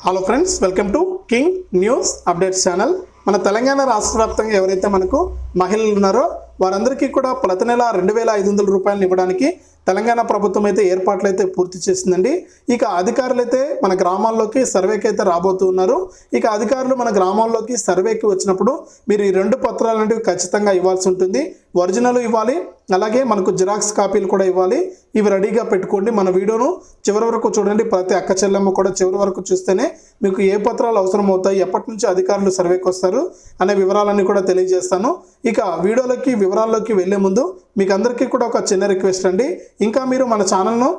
Hello friends, welcome to king news updates channel. మన తెలంగాణ రాష్ట్ర వ్యాప్తంగా ఎవరైతే మనకు మహిళలు ఉన్నారో వారందరికీ కూడా ప్రతి నెల 2,500 రూపాయలు ఇవ్వడానికి తెలంగాణ ప్రభుత్వం అయితే ఏర్పాట్లు అయితే పూర్తి చేసిందండి. ఇక అధికారులు అయితే మన గ్రామాల్లోకి సర్వేకి అయితే రాబోతున్నారు. ఇక అధికారులు మన గ్రామాల్లోకి సర్వేకి వచ్చినప్పుడు మీరు ఈ 2 పత్రాలు అనేవి ఖచ్చితంగా ఇవ్వాల్సి ఉంటుంది. ఒరిజినల్ ఇవ్వాలి, అలాగే మనకు జిరాక్స్ కాపీలు కూడా ఇవ్వాలి. ఇవి రెడీగా పెట్టుకోండి. మన వీడియోను చివరి వరకు చూడండి. ప్రతి అక్క చెల్లెమ్మ కూడా చివరి వరకు చూస్తేనే మీకు ఏ పత్రాలు అవసరం అవుతాయి, ఎప్పటి నుంచి అధికారులు సర్వేకి వస్తారు అనే వివరాలన్నీ కూడా తెలియజేస్తాను. ఇక వీడియోలోకి వివరాల్లోకి వెళ్లే ముందు మీకు అందరికీ కూడా ఒక చిన్న రిక్వెస్ట్ అండి. ఇంకా మీరు మన ఛానల్ను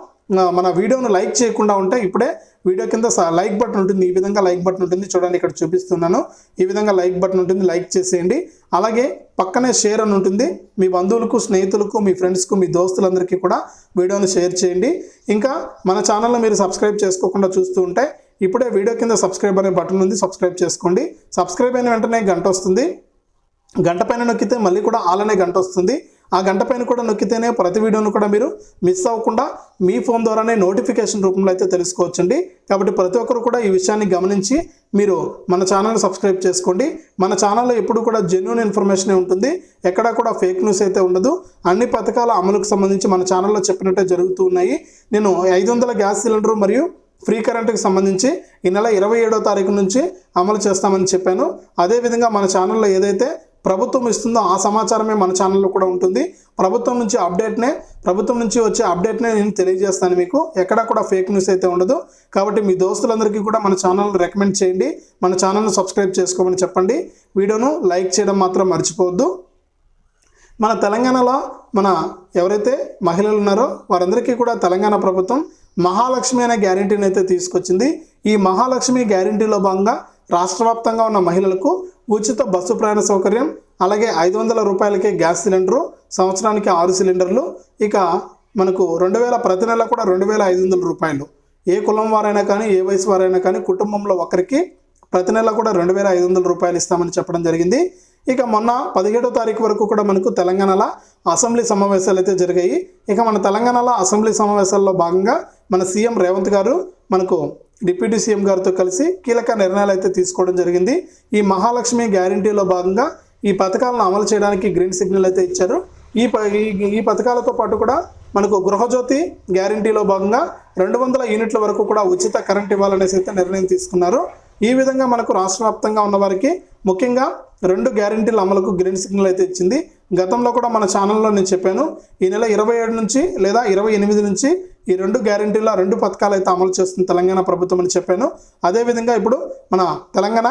మన వీడియోను లైక్ చేయకుండా ఉంటే ఇప్పుడే వీడియో కింద లైక్ బటన్ ఉంటుంది. ఈ విధంగా లైక్ బటన్ ఉంటుంది, చూడండి ఇక్కడ చూపిస్తున్నాను. ఈ విధంగా లైక్ బటన్ ఉంటుంది, లైక్ చేసేయండి. అలాగే పక్కనే షేర్ అని ఉంటుంది. మీ బంధువులకు, స్నేహితులకు, మీ ఫ్రెండ్స్కు, మీ దోస్తులందరికీ కూడా వీడియోను షేర్ చేయండి. ఇంకా మన ఛానల్లో మీరు సబ్స్క్రైబ్ చేసుకోకుండా చూస్తూ ఉంటే ఇప్పుడే వీడియో కింద సబ్స్క్రైబ్ అనే బటన్ ఉంది, సబ్స్క్రైబ్ చేసుకోండి. సబ్స్క్రైబ్ అయిన వెంటనే గంట వస్తుంది. గంట పైన నొక్కితే మళ్ళీ కూడా ఆల్ అనే గంట వస్తుంది. ఆ గంట పైన కూడా నొక్కితేనే ప్రతి వీడియోను కూడా మీరు మిస్ అవ్వకుండా మీ ఫోన్ ద్వారానే నోటిఫికేషన్ రూపంలో అయితే తెలుసుకోవచ్చండి. కాబట్టి ప్రతి ఒక్కరు కూడా ఈ విషయాన్ని గమనించి మీరు మన ఛానల్ని సబ్స్క్రైబ్ చేసుకోండి. మన ఛానల్లో ఎప్పుడు కూడా జెన్యూన్ ఇన్ఫర్మేషనే ఉంటుంది, ఎక్కడా కూడా ఫేక్ న్యూస్ అయితే ఉండదు. అన్ని పథకాల అమలుకు సంబంధించి మన ఛానల్లో చెప్పినట్టే జరుగుతూ ఉన్నాయి. నేను 500 గ్యాస్ సిలిండర్ మరియు ఫ్రీ కరెంటుకి సంబంధించి ఈ నెల 27వ తారీఖు నుంచి అమలు చేస్తామని చెప్పాను. అదేవిధంగా మన ఛానల్లో ఏదైతే ప్రభుత్వం ఇస్తుందో ఆ సమాచారమే మన ఛానల్లో కూడా ఉంటుంది. ప్రభుత్వం నుంచి వచ్చే అప్డేట్నే నేను తెలియజేస్తాను మీకు. ఎక్కడా కూడా ఫేక్ న్యూస్ అయితే ఉండదు. కాబట్టి మీ దోస్తులందరికీ కూడా మన ఛానల్ని రికమెండ్ చేయండి, మన ఛానల్ని సబ్స్క్రైబ్ చేసుకోమని చెప్పండి. వీడియోను లైక్ చేయడం మాత్రం మర్చిపోవద్దు. మన తెలంగాణలో ఎవరైతే మహిళలు ఉన్నారో వారందరికీ కూడా తెలంగాణ ప్రభుత్వం మహాలక్ష్మి అనే గ్యారెంటీని అయితే తీసుకొచ్చింది. ఈ మహాలక్ష్మి గ్యారెంటీలో భాగంగా రాష్ట్ర వ్యాప్తంగా ఉన్న మహిళలకు ఉచిత బస్సు ప్రయాణ సౌకర్యం, అలాగే 500 రూపాయలకే గ్యాస్ సిలిండరు, సంవత్సరానికి 6 సిలిండర్లు. ఇక మనకు ప్రతి నెల కూడా 2,500 రూపాయలు. ఏ కులం వారైనా కానీ, ఏ వయసు వారైనా కానీ కుటుంబంలో ఒకరికి ప్రతి నెల కూడా 2,500 రూపాయలు ఇస్తామని చెప్పడం జరిగింది. ఇక మొన్న 17వ తారీఖు వరకు కూడా మనకు తెలంగాణలో అసెంబ్లీ సమావేశాలు అయితే జరిగాయి. ఇక మన తెలంగాణలో అసెంబ్లీ సమావేశాల్లో భాగంగా మన సీఎం రేవంత్ గారు మనకు డిప్యూటీ సీఎం గారితో కలిసి కీలక నిర్ణయాలు అయితే తీసుకోవడం జరిగింది. ఈ మహాలక్ష్మి గ్యారెంటీలో భాగంగా ఈ పథకాలను అమలు చేయడానికి గ్రీన్ సిగ్నల్ అయితే ఇచ్చారు. ఈ పథకాలతో పాటు కూడా మనకు గృహజ్యోతి గ్యారెంటీలో భాగంగా 200 యూనిట్ల వరకు కూడా ఉచిత కరెంట్ ఇవ్వాలనేసి అయితే నిర్ణయం తీసుకున్నారు. ఈ విధంగా మనకు రాష్ట్ర వ్యాప్తంగా ఉన్న వారికి ముఖ్యంగా 2 గ్యారెంటీల అమలుకు గ్రీన్ సిగ్నల్ అయితే ఇచ్చింది. గతంలో కూడా మన ఛానల్లో నేను చెప్పాను, ఈ నెల 27 నుంచి లేదా 28 నుంచి ఈ 2 గ్యారెంటీల 2 పథకాలు అయితే అమలు చేస్తుంది తెలంగాణ ప్రభుత్వం అని చెప్పాను. అదేవిధంగా ఇప్పుడు మన తెలంగాణ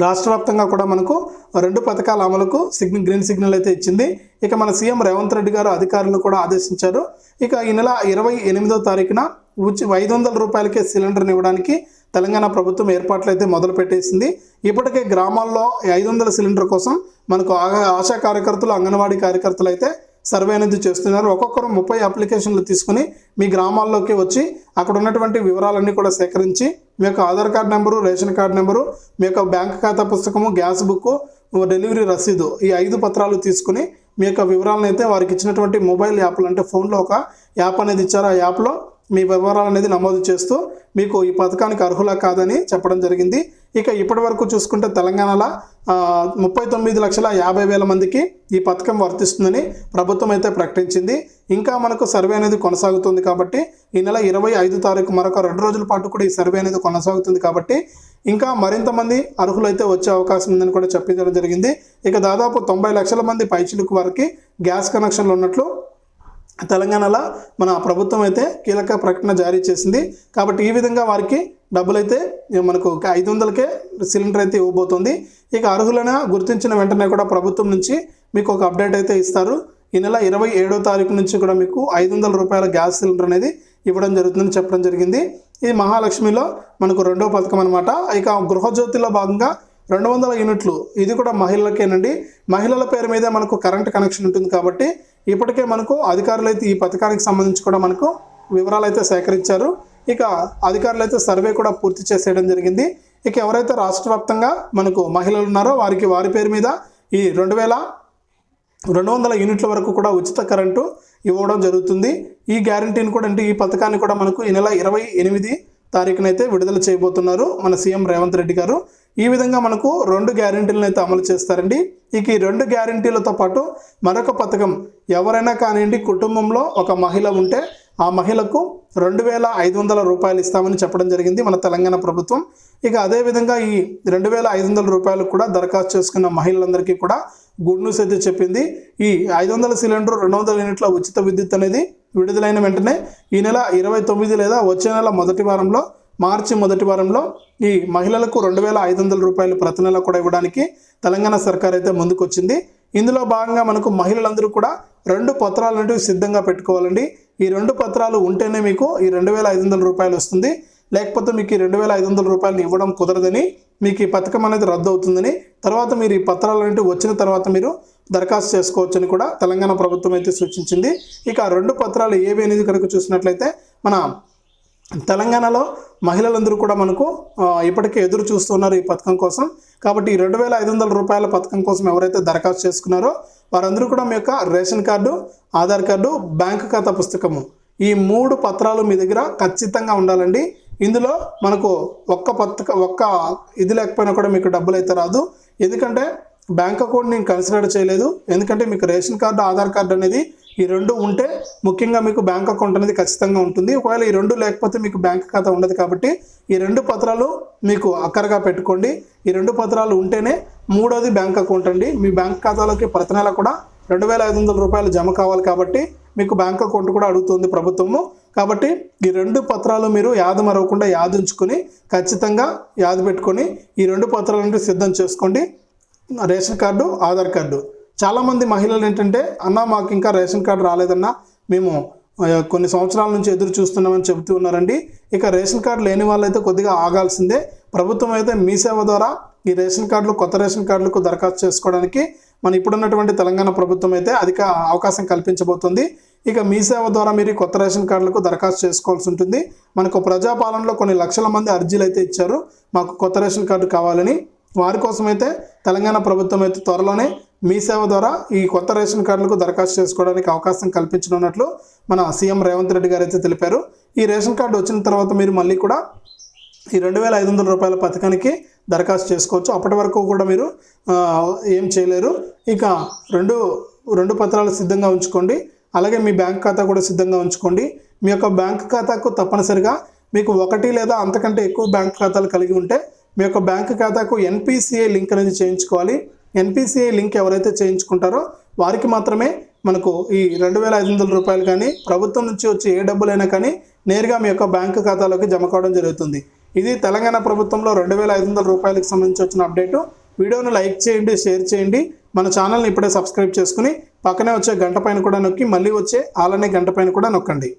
రాష్ట్ర వ్యాప్తంగా కూడా మనకు 2 పథకాల అమలుకు గ్రీన్ సిగ్నల్ అయితే ఇచ్చింది. ఇక మన సీఎం రేవంత్ రెడ్డి గారు అధికారులను కూడా ఆదేశించారు. ఇక ఈ నెల 28వ తారీఖున 500 రూపాయలకే సిలిండర్ని ఇవ్వడానికి తెలంగాణ ప్రభుత్వం ఏర్పాట్లు అయితే మొదలు పెట్టేసింది. ఇప్పటికే గ్రామాల్లో 500 సిలిండర్ కోసం మనకు ఆశా కార్యకర్తలు, అంగన్వాడీ కార్యకర్తలు అయితే సర్వే అనేది చేస్తున్నారు. ఒక్కొక్కరు 30 అప్లికేషన్లు తీసుకుని మీ గ్రామాల్లోకి వచ్చి అక్కడ ఉన్నటువంటి వివరాలన్నీ కూడా సేకరించి మీ యొక్క Aadhaar card number, ration card number, మీ యొక్క బ్యాంక్ ఖాతా పుస్తకము, గ్యాస్ బుక్, డెలివరీ రసీదు, ఈ 5 పత్రాలు తీసుకుని మీ యొక్క వివరాలను అయితే వారికి ఇచ్చినటువంటి మొబైల్ యాప్లు, అంటే ఫోన్లో ఒక యాప్ అనేది ఇచ్చారు. ఆ యాప్లో మీ వివరాలు అనేది నమోదు చేస్తూ మీకు ఈ పథకానికి అర్హులా కాదని చెప్పడం జరిగింది. ఇక ఇప్పటి వరకు చూసుకుంటే తెలంగాణలో 39,50,000 మందికి ఈ పథకం వర్తిస్తుందని ప్రభుత్వం అయితే ప్రకటించింది. ఇంకా మనకు సర్వే అనేది కొనసాగుతుంది కాబట్టి ఈ నెల 25 తారీఖు మరొక 2 రోజుల పాటు కూడా ఈ సర్వే అనేది కొనసాగుతుంది కాబట్టి ఇంకా మరింత మంది అర్హులైతే వచ్చే అవకాశం ఉందని కూడా చెప్పించడం జరిగింది. ఇక దాదాపు 90 లక్షల మంది పైచిలుకు వారికి గ్యాస్ కనెక్షన్లు ఉన్నట్లు తెలంగాణలో మన ప్రభుత్వం అయితే కీలక ప్రకటన జారీ చేసింది. కాబట్టి ఈ విధంగా వారికి డబ్బులైతే మనకు 500కే సిలిండర్ అయితే ఇవ్వబోతుంది. ఇక అర్హులను గుర్తించిన వెంటనే కూడా ప్రభుత్వం నుంచి మీకు ఒక అప్డేట్ అయితే ఇస్తారు. ఈ నెల 27వ తారీఖు నుంచి కూడా మీకు 500 రూపాయల గ్యాస్ సిలిండర్ అనేది ఇవ్వడం జరుగుతుందని చెప్పడం జరిగింది. ఇది మహాలక్ష్మిలో మనకు 2వ పథకం అనమాట. ఇక గృహజ్యోతిలో భాగంగా 200 యూనిట్లు, ఇది కూడా మహిళలకేనండి. మహిళల పేరు మీదే మనకు కరెంట్ కనెక్షన్ ఉంటుంది కాబట్టి ఇప్పటికే మనకు అధికారులు అయితే ఈ పథకానికి సంబంధించి కూడా మనకు వివరాలు అయితే సేకరించారు. ఇక అధికారులు అయితే సర్వే కూడా పూర్తి చేసేయడం జరిగింది. ఇక ఎవరైతే రాష్ట్ర వ్యాప్తంగా మనకు మహిళలు ఉన్నారో వారి పేరు మీద ఈ 2,200 యూనిట్ల వరకు కూడా ఉచిత కరెంటు ఇవ్వడం జరుగుతుంది. ఈ గ్యారెంటీని కూడా, అంటే ఈ పథకాన్ని కూడా మనకు ఈ నెల 28 తారీఖునైతే విడుదల చేయబోతున్నారు మన సీఎం రేవంత్ రెడ్డి గారు. ఈ విధంగా మనకు 2 గ్యారెంటీలను అయితే అమలు చేస్తారండి. ఇక ఈ 2 గ్యారెంటీలతో పాటు మరొక పథకం, ఎవరైనా కానివ్వండి కుటుంబంలో ఒక మహిళ ఉంటే ఆ మహిళకు 2,500 రూపాయలు ఇస్తామని చెప్పడం జరిగింది మన తెలంగాణ ప్రభుత్వం. ఇక అదేవిధంగా ఈ 2,500 రూపాయలు కూడా దరఖాస్తు చేసుకున్న మహిళలందరికీ కూడా గుడ్ న్యూస్ అయితే చెప్పింది. ఈ 500 సిలిండర్ 200 యూనిట్ల ఉచిత విద్యుత్ అనేది విడుదలైన వెంటనే ఈ నెల 29 లేదా వచ్చే నెల మొదటి వారంలో, మార్చి మొదటి వారంలో ఈ మహిళలకు 2,500 రూపాయలు ప్రతి నెల కూడా ఇవ్వడానికి తెలంగాణ సర్కార్ అయితే ముందుకొచ్చింది. ఇందులో భాగంగా మనకు మహిళలందరూ కూడా 2 పత్రాలు అనేవి సిద్ధంగా పెట్టుకోవాలండి. ఈ 2 పత్రాలు ఉంటేనే మీకు ఈ 2,500 రూపాయలు వస్తుంది. లేకపోతే మీకు ఈ 2,500 రూపాయలు ఇవ్వడం కుదరదని, మీకు ఈ పథకం అనేది రద్దు అవుతుందని, తర్వాత మీరు ఈ పత్రాలు అనేవి వచ్చిన తర్వాత మీరు దరఖాస్తు చేసుకోవచ్చని కూడా తెలంగాణ ప్రభుత్వం అయితే సూచించింది. ఇక ఆ 2 పత్రాలు ఏవి అనేది కనుక చూసినట్లయితే మన తెలంగాణలో మహిళలందరూ కూడా మనకు ఇప్పటికే ఎదురు చూస్తున్నారు ఈ పథకం కోసం. కాబట్టి ఈ 2,500 రూపాయల పథకం కోసం ఎవరైతే దరఖాస్తు చేసుకున్నారో వారందరూ కూడా మీ యొక్క ration card, Aadhaar card, bank ఖాతా పుస్తకము, ఈ 3 పత్రాలు మీ దగ్గర ఖచ్చితంగా ఉండాలండి. ఇందులో మనకు ఒక్క ఇది లేకపోయినా కూడా మీకు డబ్బులు అయితే రాదు. ఎందుకంటే బ్యాంక్ అకౌంట్ నేను కన్సిడర్ చేయలేదు. ఎందుకంటే మీకు రేషన్ కార్డు, ఆధార్ కార్డు అనేది ఈ 2 ఉంటే ముఖ్యంగా మీకు బ్యాంక్ అకౌంట్ అనేది ఖచ్చితంగా ఉంటుంది. ఒకవేళ ఈ 2 లేకపోతే మీకు బ్యాంక్ ఖాతా ఉండదు. కాబట్టి ఈ 2 పత్రాలు మీకు అక్కరగా పెట్టుకోండి. ఈ 2 పత్రాలు ఉంటేనే మూడోది బ్యాంక్ అకౌంట్ అండి. మీ బ్యాంక్ ఖాతాలోకి ప్రతి నెల కూడా 2,500 రూపాయలు జమ కావాలి. కాబట్టి మీకు బ్యాంక్ అకౌంట్ కూడా అడుగుతుంది ప్రభుత్వము. కాబట్టి ఈ 2 పత్రాలు మీరు యాద మరవకుండా యాదుంచుకొని ఖచ్చితంగా యాద పెట్టుకొని ఈ 2 పత్రాలను సిద్ధం చేసుకోండి. Ration card, Aadhaar card. చాలామంది మహిళలు ఏంటంటే, అన్న మాకు ఇంకా రేషన్ కార్డు రాలేదన్నా, మేము కొన్ని సంవత్సరాల నుంచి ఎదురు చూస్తున్నామని చెబుతూ ఉన్నారండి. ఇక రేషన్ కార్డు లేని వాళ్ళైతే కొద్దిగా ఆగాల్సిందే. ప్రభుత్వం అయితే మీ సేవ ద్వారా ఈ రేషన్ కార్డులు, కొత్త రేషన్ కార్డులకు దరఖాస్తు చేసుకోవడానికి మన ఇప్పుడున్నటువంటి తెలంగాణ ప్రభుత్వం అయితే అధిక అవకాశం కల్పించబోతుంది. ఇక మీ సేవ ద్వారా మీరు కొత్త రేషన్ కార్డులకు దరఖాస్తు చేసుకోవాల్సి ఉంటుంది. మనకు ప్రజాపాలనలో కొన్ని లక్షల మంది అర్జీలు అయితే ఇచ్చారు మాకు కొత్త రేషన్ కార్డు కావాలని. వారి కోసమైతే తెలంగాణ ప్రభుత్వం అయితే త్వరలోనే మీ సేవ ద్వారా ఈ కొత్త రేషన్ కార్డులకు దరఖాస్తు చేసుకోవడానికి అవకాశం కల్పించనున్నట్లు మన సీఎం రేవంత్ రెడ్డి గారు అయితే తెలిపారు. ఈ రేషన్ కార్డు వచ్చిన తర్వాత మీరు మళ్ళీ కూడా ఈ 2,500 రూపాయల పథకానికి దరఖాస్తు చేసుకోవచ్చు. అప్పటి వరకు కూడా మీరు ఏం చేయలేరు. ఇక రెండు పత్రాలు సిద్ధంగా ఉంచుకోండి. అలాగే మీ బ్యాంక్ ఖాతా కూడా సిద్ధంగా ఉంచుకోండి. మీ యొక్క బ్యాంక్ ఖాతాకు తప్పనిసరిగా మీకు 1 లేదా అంతకంటే ఎక్కువ బ్యాంక్ ఖాతాలు కలిగి ఉంటే మీ యొక్క బ్యాంక్ ఖాతాకు NPCI లింక్ అనేది చేయించుకోవాలి. NPCI లింక్ ఎవరైతే చేయించుకుంటారో వారికి మాత్రమే మనకు ఈ 2,500 రూపాయలు కానీ ప్రభుత్వం నుంచి వచ్చే ఏ డబ్బులైనా కానీ నేరుగా మీ యొక్క బ్యాంక్ ఖాతాలోకి జమ కావడం జరుగుతుంది. ఇది తెలంగాణ ప్రభుత్వంలో 2,500 రూపాయలకు సంబంధించి వచ్చిన అప్డేటు. వీడియోను లైక్ చేయండి, షేర్ చేయండి. మన ఛానల్ని ఇప్పుడే సబ్స్క్రైబ్ చేసుకుని పక్కనే వచ్చే గంట పైన కూడా నొక్కి మళ్ళీ వచ్చే ఆలనే గంట పైన కూడా నొక్కండి.